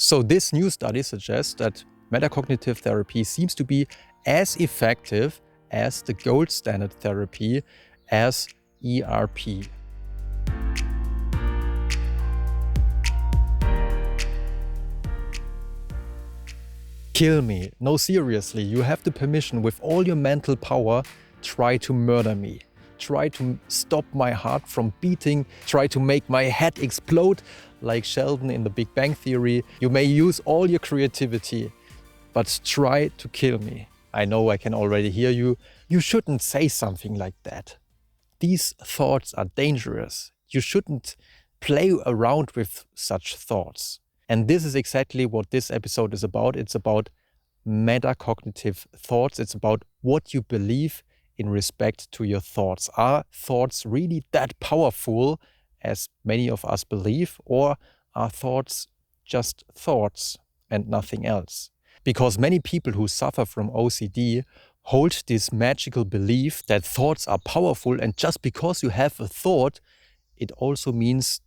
So this new study suggests that metacognitive therapy seems to be as effective as the gold standard therapy, as ERP. Kill me. No, seriously, you have the permission with all your mental power, try to murder me. Try to stop my heart from beating, try to make my head explode like Sheldon in the Big Bang Theory. You may use all your creativity, but try to kill me. I know I can already hear you. You shouldn't say something like that. These thoughts are dangerous. You shouldn't play around with such thoughts. And this is exactly what this episode is about. It's about metacognitive thoughts. It's about what you believe in respect to your thoughts. Are thoughts really that powerful as many of us believe, or are thoughts just thoughts and nothing else? Because many people who suffer from OCD hold this magical belief that thoughts are powerful, and just because you have a thought, it also means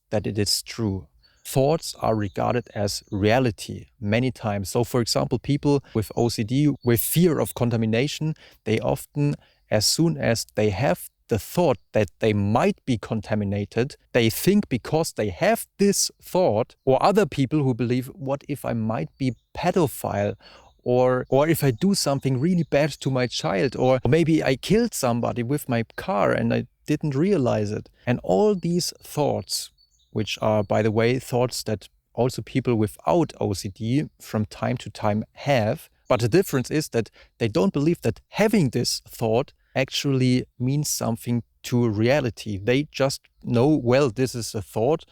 that it is true. Thoughts are regarded as reality many times. So for example, people with OCD, with fear of contamination, they often, as soon as they have the thought that they might be contaminated, they think because they have this thought, or other people who believe, what if I might be pedophile? Or if I do something really bad to my child, or maybe I killed somebody with my car and I didn't realize it. And all these thoughts, which are, by the way, thoughts that also people without OCD from time to time have. But the difference is that they don't believe that having this thought actually means something to reality. They just know, well, this is a thought.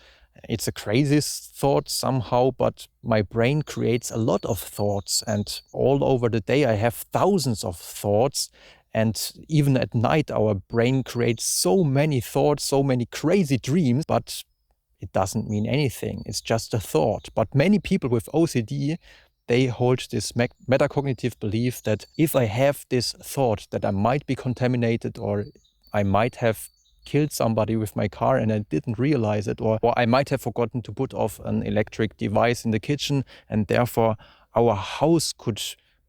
It's a crazy thought somehow, but my brain creates a lot of thoughts. And all over the day, I have thousands of thoughts. And even at night, our brain creates so many thoughts, so many crazy dreams, but it doesn't mean anything. It's just a thought. But many people with OCD, they hold this metacognitive belief that if I have this thought that I might be contaminated, or I might have killed somebody with my car and I didn't realize it, or I might have forgotten to put off an electric device in the kitchen and therefore our house could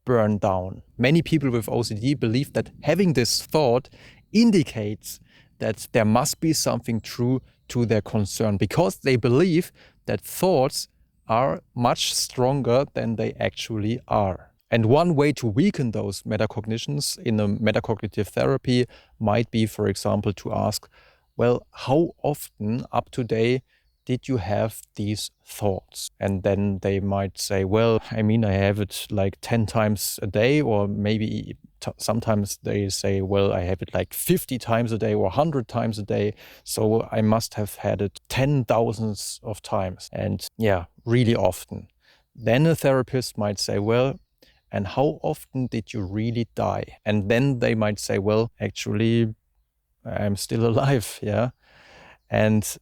burn down. Many people with OCD believe that having this thought indicates that there must be something true to their concern, because they believe that thoughts are much stronger than they actually are. And one way to weaken those metacognitions in a metacognitive therapy might be, for example, to ask, well, how often up to date did you have these thoughts? And then they might say, well, I mean, I have it like 10 times a day, or maybe sometimes they say, well, I have it like 50 times a day or 100 times a day. So I must have had it 10,000s of times. And yeah, really often. Then a therapist might say, well, and how often did you really die? And then they might say, well, actually, I'm still alive, yeah. And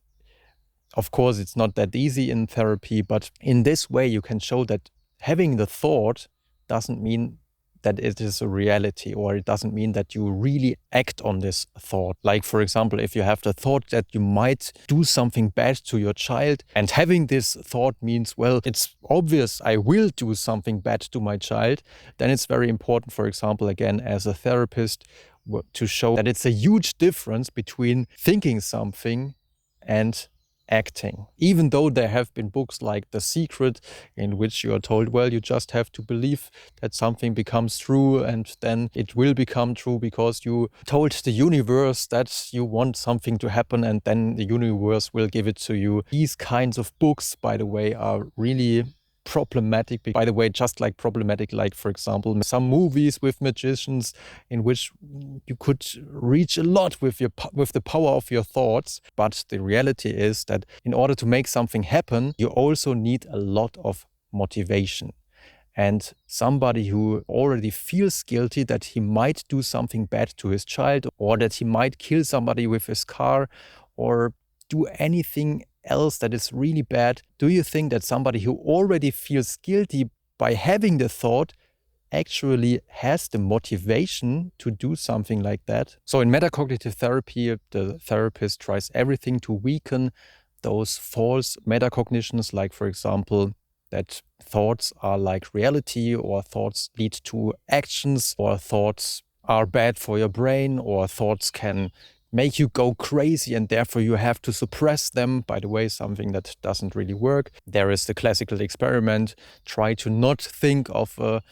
of course, it's not that easy in therapy, but in this way, you can show that having the thought doesn't mean that it is a reality, or it doesn't mean that you really act on this thought. Like, for example, if you have the thought that you might do something bad to your child, and having this thought means, well, it's obvious I will do something bad to my child, then it's very important, for example, again, as a therapist, to show that it's a huge difference between thinking something and acting. Even though there have been books like The Secret, in which you are told, well, you just have to believe that something becomes true, and then it will become true because you told the universe that you want something to happen, and then the universe will give it to you. These kinds of books, by the way, are really problematic. By the way, just like problematic, like, for example, some movies with magicians in which you could reach a lot with the power of your thoughts. But the reality is that in order to make something happen, you also need a lot of motivation. And somebody who already feels guilty that he might do something bad to his child, or that he might kill somebody with his car, or do anything else that is really bad, do you think that somebody who already feels guilty by having the thought actually has the motivation to do something like that? So in metacognitive therapy, the therapist tries everything to weaken those false metacognitions, like, for example, that thoughts are like reality, or thoughts lead to actions, or thoughts are bad for your brain, or thoughts can make you go crazy and therefore you have to suppress them. By the way, something that doesn't really work. There is the classical experiment. Try to not think of a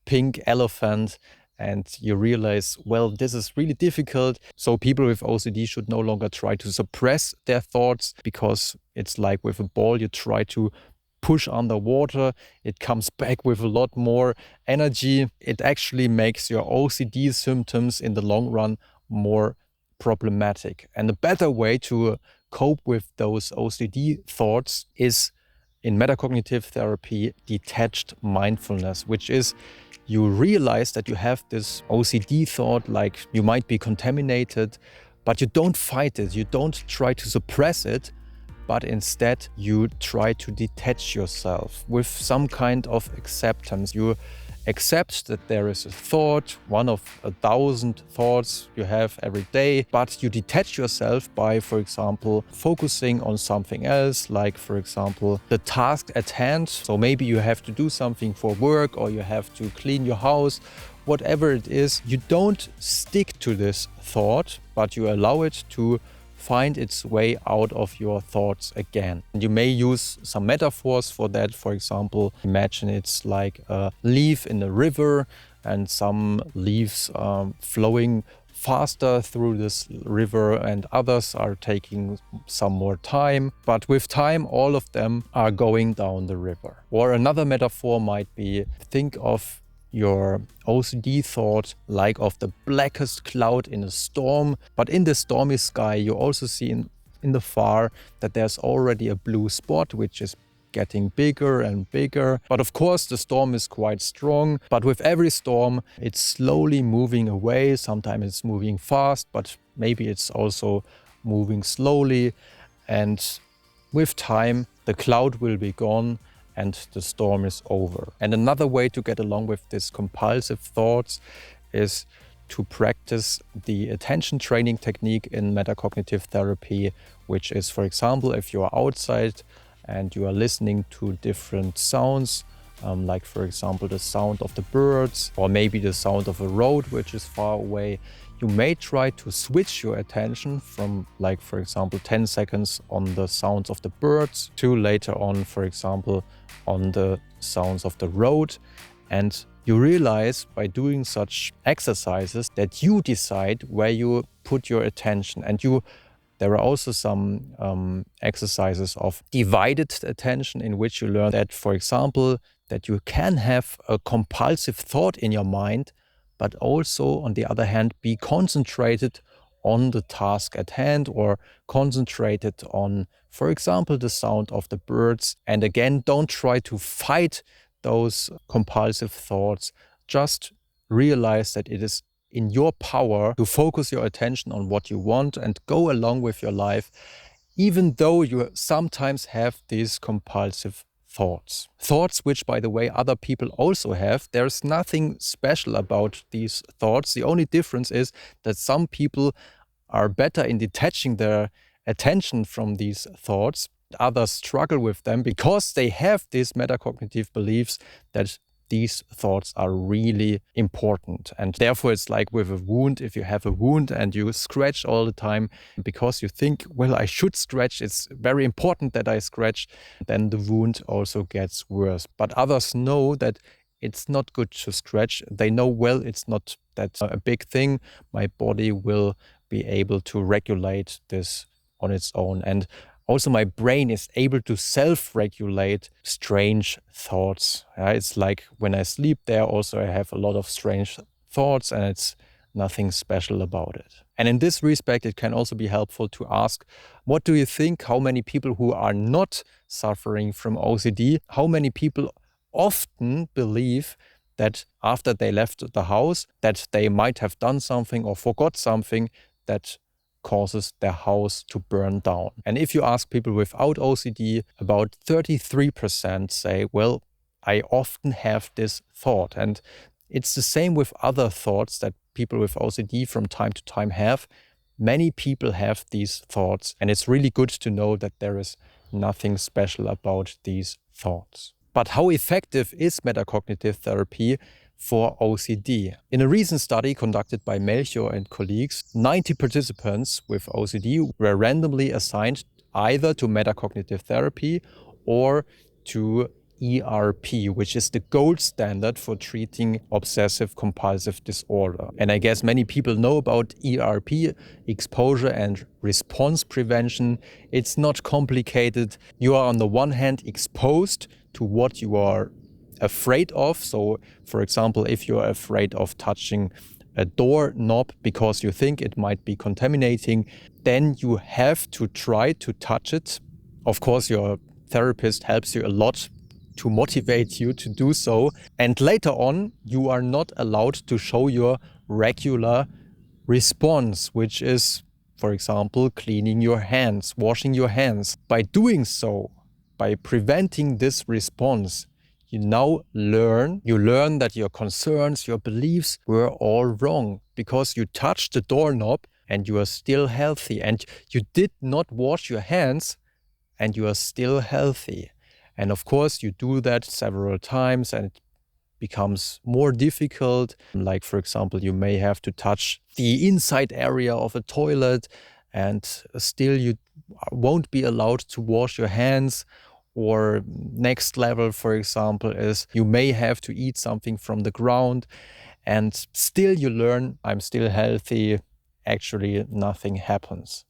pink elephant and you realize, well, this is really difficult. So people with OCD should no longer try to suppress their thoughts, because it's like with a ball, you try to push underwater, it comes back with a lot more energy. It actually makes your OCD symptoms in the long run more problematic. And a better way to cope with those OCD thoughts is, in metacognitive therapy, detached mindfulness, which is you realize that you have this OCD thought, like you might be contaminated, but you don't fight it, you don't try to suppress it, but instead you try to detach yourself with some kind of acceptance. You accept that there is a thought, one of 1,000 thoughts you have every day, but you detach yourself by, for example, focusing on something else, like, for example, the task at hand. So maybe you have to do something for work, or you have to clean your house, whatever it is. You don't stick to this thought, but you allow it to find its way out of your thoughts again. And you may use some metaphors for that. For example, imagine it's like a leaf in a river, and some leaves are flowing faster through this river and others are taking some more time. But with time, all of them are going down the river. Or another metaphor might be, think of your OCD thought like of the blackest cloud in a storm, but in the stormy sky you also see in the far that there's already a blue spot which is getting bigger and bigger. But of course the storm is quite strong, but with every storm it's slowly moving away. Sometimes it's moving fast, but maybe it's also moving slowly, and with time the cloud will be gone and the storm is over. And another way to get along with these compulsive thoughts is to practice the attention training technique in metacognitive therapy, which is, for example, if you are outside and you are listening to different sounds, like, for example, the sound of the birds, or maybe the sound of a road which is far away, you may try to switch your attention from, like, for example, 10 seconds on the sounds of the birds to later on, for example, on the sounds of the road. And you realize by doing such exercises that you decide where you put your attention. And there are also some exercises of divided attention in which you learn that, for example, that you can have a compulsive thought in your mind, but also, on the other hand, be concentrated on the task at hand, or concentrated on, for example, the sound of the birds. And again, don't try to fight those compulsive thoughts. Just realize that it is in your power to focus your attention on what you want and go along with your life, even though you sometimes have these compulsive thoughts. Thoughts which, by the way, other people also have. There's nothing special about these thoughts. The only difference is that some people are better in detaching their attention from these thoughts. Others struggle with them because they have these metacognitive beliefs that these thoughts are really important. And therefore, it's like with a wound. If you have a wound and you scratch all the time because you think, well, I should scratch, it's very important that I scratch, then the wound also gets worse. But others know that it's not good to scratch. They know, well, it's not that a big thing. My body will be able to regulate this on its own. And also my brain is able to self-regulate strange thoughts. It's like when I sleep there also I have a lot of strange thoughts, and it's nothing special about it. And in this respect, it can also be helpful to ask, what do you think, how many people who are not suffering from OCD, how many people often believe that after they left the house that they might have done something or forgot something that causes their house to burn down? And if you ask people without OCD, about 33% say, well, I often have this thought. And it's the same with other thoughts that people with OCD from time to time have. Many people have these thoughts, and it's really good to know that there is nothing special about these thoughts. But how effective is metacognitive therapy for OCD? In a recent study conducted by Melchior and colleagues, 90 participants with OCD were randomly assigned either to metacognitive therapy or to ERP, which is the gold standard for treating obsessive compulsive disorder. And I guess many people know about ERP, exposure and response prevention. It's not complicated. You are on the one hand exposed to what you are afraid of. So, for example, if you're afraid of touching a door knob because you think it might be contaminating, then you have to try to touch it. Of course, your therapist helps you a lot to motivate you to do so. And later on, you are not allowed to show your regular response, which is, for example, cleaning your hands, washing your hands. By doing so, by preventing this response, you now learn that your concerns, your beliefs were all wrong because you touched the doorknob and you are still healthy, and you did not wash your hands and you are still healthy. And of course, you do that several times and it becomes more difficult. Like, for example, you may have to touch the inside area of a toilet and still you won't be allowed to wash your hands. Or next level, for example, is you may have to eat something from the ground and still you learn, I'm still healthy, actually nothing happens.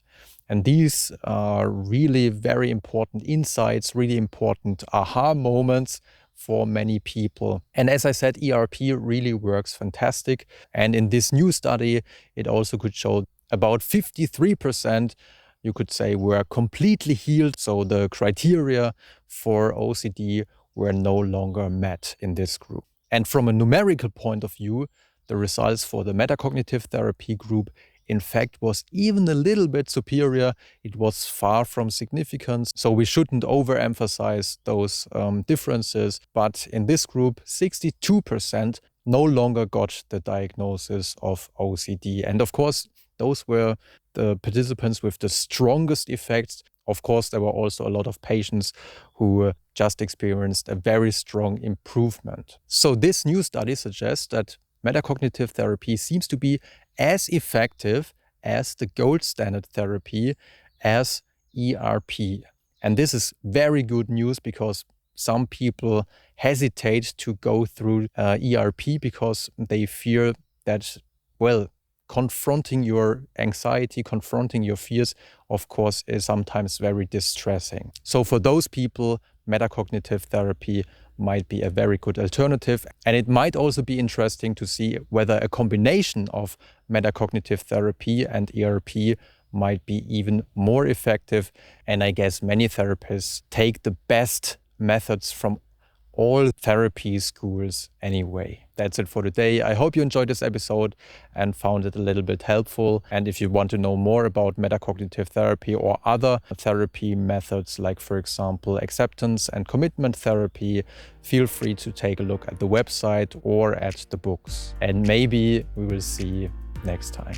And these are really very important insights, really important aha moments for many people. And as I said, ERP really works fantastic. And in this new study, it also could show about 53%, you could say, were completely healed. So the criteria for OCD were no longer met in this group. And from a numerical point of view, the results for the metacognitive therapy group in fact was even a little bit superior. It was far from significant, so we shouldn't overemphasize those differences. But in this group, 62% no longer got the diagnosis of OCD. And of course, those were the participants with the strongest effects. Of course, there were also a lot of patients who just experienced a very strong improvement. So this new study suggests that metacognitive therapy seems to be as effective as the gold standard therapy, as ERP. And this is very good news because some people hesitate to go through ERP because they fear that, well, confronting your anxiety, confronting your fears, of course, is sometimes very distressing. So for those people, metacognitive therapy might be a very good alternative. And it might also be interesting to see whether a combination of metacognitive therapy and ERP might be even more effective. And I guess many therapists take the best methods from all therapy schools anyway. That's it for today. I hope you enjoyed this episode and found it a little bit helpful. And if you want to know more about metacognitive therapy or other therapy methods, like for example, acceptance and commitment therapy, feel free to take a look at the website or at the books. And maybe we will see you next time.